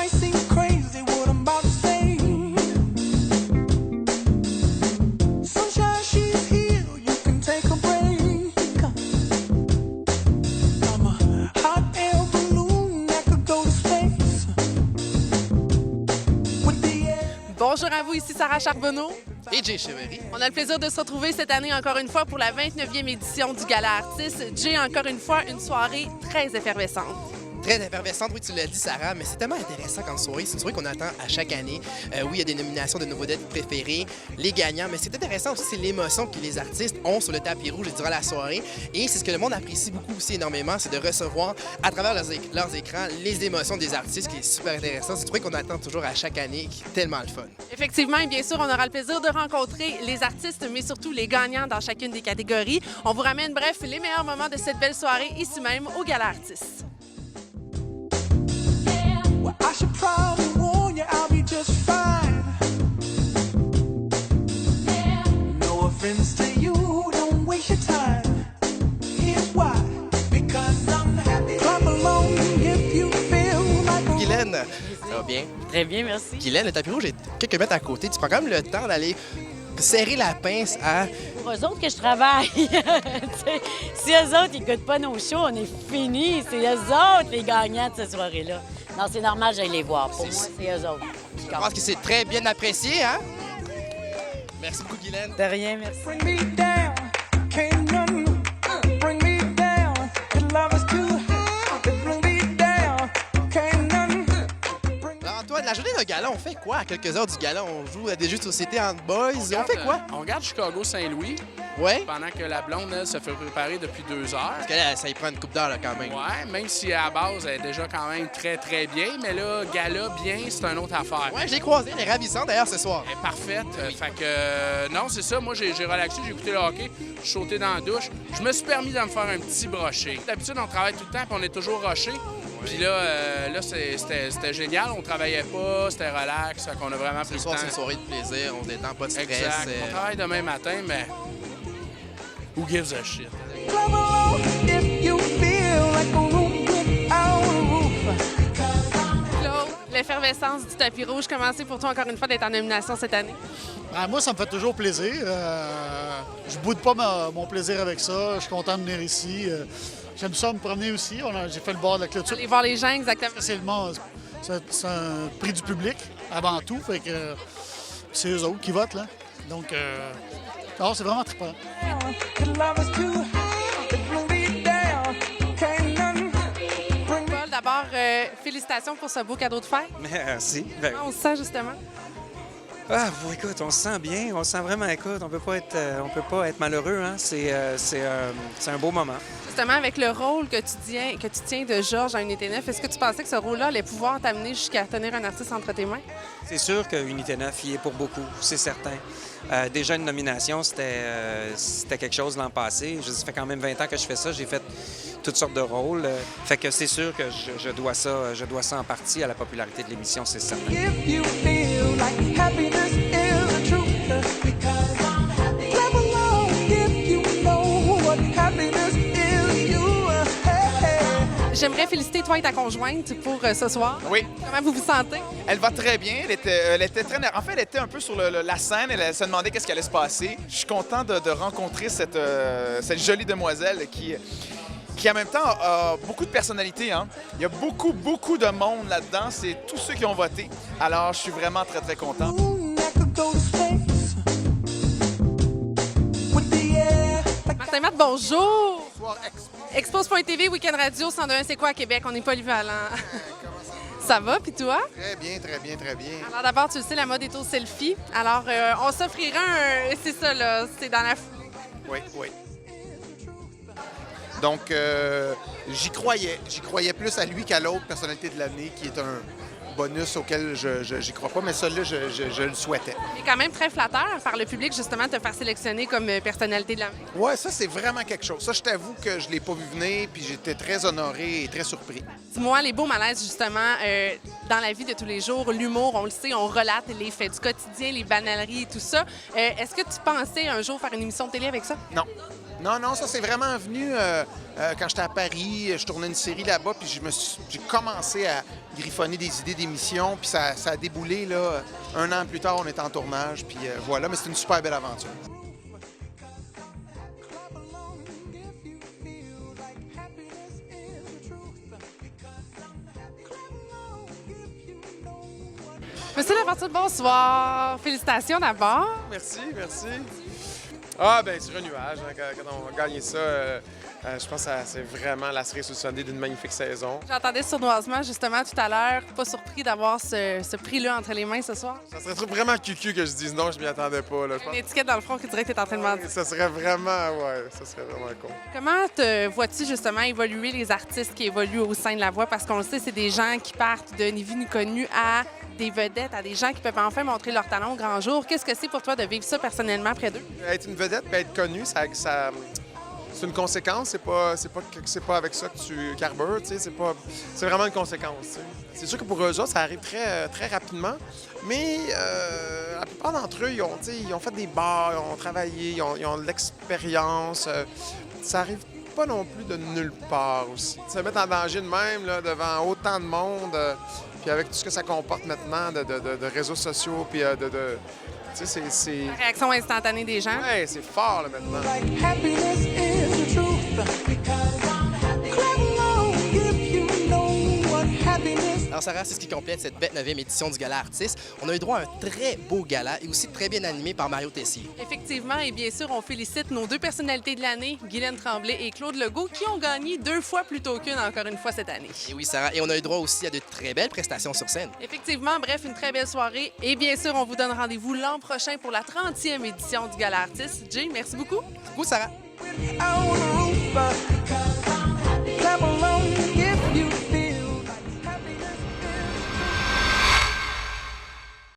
might seem crazy what I'm about to say. Sunshine, she's here, you can take a break. I'm a hot air balloon that could go to space. With the air. Bonjour à vous, ici Sarah Charbonneau. Et Jay Cheverry. On a le plaisir de se retrouver cette année encore une fois pour la 29e édition du Gala Artistes. Jay, encore une fois, une soirée très effervescente. Très effervescente, oui, tu l'as dit, Sarah, mais c'est tellement intéressant comme soirée. C'est une soirée qu'on attend à chaque année. Oui, il y a des nominations de nos vedettes préférées, les gagnants, mais c'est intéressant aussi, c'est l'émotion que les artistes ont sur le tapis rouge durant la soirée. Et c'est ce que le monde apprécie beaucoup aussi énormément, c'est de recevoir à travers leurs écrans les émotions des artistes, qui est super intéressant. C'est une soirée qu'on attend toujours à chaque année, qui est tellement le fun. Effectivement, et bien sûr, on aura le plaisir de rencontrer les artistes, mais surtout les gagnants dans chacune des catégories. On vous ramène, bref, les meilleurs moments de cette belle soirée ici même au Gala Artistes. Well, I should probably warn you, I'll be just fine. No offense to you, don't waste your time. Here's why. Because I'm happy. Clap along if you feel like a... Guylaine, ça va bien? Très bien, merci. Guylaine, le tapis rouge est quelques mètres à côté. Tu prends quand même le temps d'aller serrer la pince à... Pour eux autres que je travaille. T'sais, si eux autres n'écoutent pas nos shows, on est fini. C'est eux autres les gagnants de cette soirée-là. Non, c'est normal, j'aille les voir. Pour moi, c'est eux autres. Je pense que c'est très bien apprécié, hein? Merci beaucoup, Guylaine. De rien, merci. Bring me down, can't none bring me down. Your love is too high, bring me down, can't none bring me... Alors, Antoine, la journée de gala, on fait quoi à quelques heures du gala? On joue à des jeux de société entre boys. On fait quoi? On regarde Chicago-Saint-Louis Ouais? pendant que la blonde, elle, se fait préparer depuis 2 heures. Parce que là, ça y prend une coupe d'heure, là, quand même. Ouais, même si à la base, elle est déjà quand même très, très bien. Mais là, gala bien, c'est une autre affaire. Ouais, je l'ai croisée. Elle est ravissante, d'ailleurs, ce soir. Elle est parfaite. Fait que, non, c'est ça. Moi, j'ai relaxé, j'ai écouté le hockey, je suis sauté dans la douche. Je me suis permis de me faire un petit brochet. D'habitude, on travaille tout le temps, puis on est toujours rushé. Puis là, c'était génial. On travaillait pas, c'était relax. Fait qu'on a vraiment pris Ce le soir, temps. c'est une soirée de plaisir. On se détend, pas de stress. Exact. On travaille demain matin, mais who gives a shit? Clap along if you feel like a room without a roof. Claude, l'effervescence du tapis rouge, comment c'est pour toi encore une fois d'être en nomination cette année? Ben, moi, ça me fait toujours plaisir. Je boude pas mon plaisir avec ça. Je suis content de venir ici. J'aime ça me promener aussi. J'ai fait le bord de la clôture. Aller voir les gens, exactement. Essentiellement, c'est un prix du public avant tout. Fait que c'est eux autres qui votent, là. Donc, non, c'est vraiment trippant. Your love is too high, bring me down, can't none bring me... Paul, d'abord, félicitations pour ce beau cadeau de fête. Merci. Comment on se sent, justement? Ah, bon, écoute, on se sent bien, on se sent vraiment, écoute, on peut pas être malheureux, hein. C'est un beau moment. Justement, avec le rôle que tu tiens de Georges à Unité 9, est-ce que tu pensais que ce rôle-là allait pouvoir t'amener jusqu'à tenir un artiste entre tes mains? C'est sûr que Unité 9 y est pour beaucoup, c'est certain. Déjà, une nomination, c'était quelque chose l'an passé. Ça fait quand même 20 ans que je fais ça, j'ai fait toutes sortes de rôles. Fait que c'est sûr que je dois ça en partie à la popularité de l'émission, c'est certain. If you feel like happiness is the truth, because I'm happy. Clap along if you know what happiness is, you. Hey, hey. J'aimerais féliciter toi et ta conjointe pour ce soir. Oui, Comment vous vous sentez? elle va très bien. Elle était très En fait, elle était un peu sur la scène. Elle se demandait qu'est-ce qui allait se passer. Je suis content de rencontrer cette jolie demoiselle qui en même temps a beaucoup de personnalité. Hein? Il y a beaucoup, beaucoup de monde là-dedans. C'est tous ceux qui ont voté. Alors, je suis vraiment très, très content. Moon that could go to space. With the air like Martin Matt, bonjour! Expose.tv, Week-end Radio, 102.1, c'est quoi à Québec? On est polyvalent. Ça va, puis toi? Très bien, très bien, très bien. Alors d'abord, tu le sais, la mode est au selfie. Alors, on s'offrira un... C'est ça, là, c'est dans la foulée. Oui, oui. Donc, j'y croyais. J'y croyais plus à lui qu'à l'autre personnalité de l'année, qui est un bonus auquel j'y crois pas, mais celui-là, je le souhaitais. Il est quand même très flatteur par le public, justement, de te faire sélectionner comme personnalité de l'année. Ouais, ça, c'est vraiment quelque chose. Ça, je t'avoue que je l'ai pas vu venir, puis j'étais très honoré et très surpris. Dis-moi, les beaux malaises, justement, dans la vie de tous les jours, l'humour, on le sait, on relate les faits du quotidien, les banaleries et tout ça. Est-ce que tu pensais un jour faire une émission de télé avec ça? Non. Non, ça c'est vraiment venu quand j'étais à Paris, je tournais une série là-bas, puis j'ai commencé à griffonner des idées d'émissions, puis ça a déboulé, là, 1 an plus tard, on était en tournage, puis voilà, mais c'est une super belle aventure. Monsieur Lafortune, bonsoir. Félicitations d'abord. Merci. Ah, bien, sur un nuage, hein, quand on a gagné ça, je pense que c'est vraiment la cerise sur le sundae d'une magnifique saison. J'entendais sournoisement, justement, tout à l'heure. Pas surpris d'avoir ce prix-là entre les mains ce soir. Ça serait vraiment cucu que je dise non, je m'y attendais pas. Là. Une étiquette dans le front qui dirait que tu es en train de mentir. Ça serait vraiment con. Comment te vois-tu, justement, évoluer les artistes qui évoluent au sein de La Voix? Parce qu'on le sait, c'est des gens qui partent de ni vu ni connu à des vedettes, à des gens qui peuvent enfin montrer leur talent au grand jour. Qu'est-ce que c'est pour toi de vivre ça personnellement près d'eux? Être une vedette et être connu, c'est une conséquence. C'est pas avec ça que tu carbures. C'est vraiment une conséquence. T'sais. C'est sûr que pour eux autres, ça arrive très, très rapidement. Mais la plupart d'entre eux, ils ont fait des bars, ils ont travaillé, ils ont de l'expérience. Ça arrive pas non plus de nulle part aussi. Se mettre en danger de même là, devant autant de monde, puis avec tout ce que ça comporte maintenant de réseaux sociaux, puis tu sais, c'est... La réaction instantanée des gens. Ouais, c'est fort là, maintenant. Happiness is the truth. Clap along if you know what happiness is. Alors Sarah, c'est ce qui complète cette belle 9e édition du Gala Artiste. On a eu droit à un très beau gala et aussi très bien animé par Mario Tessier. Effectivement, et bien sûr, on félicite nos 2 personnalités de l'année, Guylaine Tremblay et Claude Legault, qui ont gagné 2 fois plutôt qu'une, encore une fois, cette année. Et oui, Sarah, et on a eu droit aussi à de très belles prestations sur scène. Effectivement, bref, une très belle soirée. Et bien sûr, on vous donne rendez-vous l'an prochain pour la 30e édition du Gala Artiste. Jay, merci beaucoup. Beaucoup, Sarah. I wanna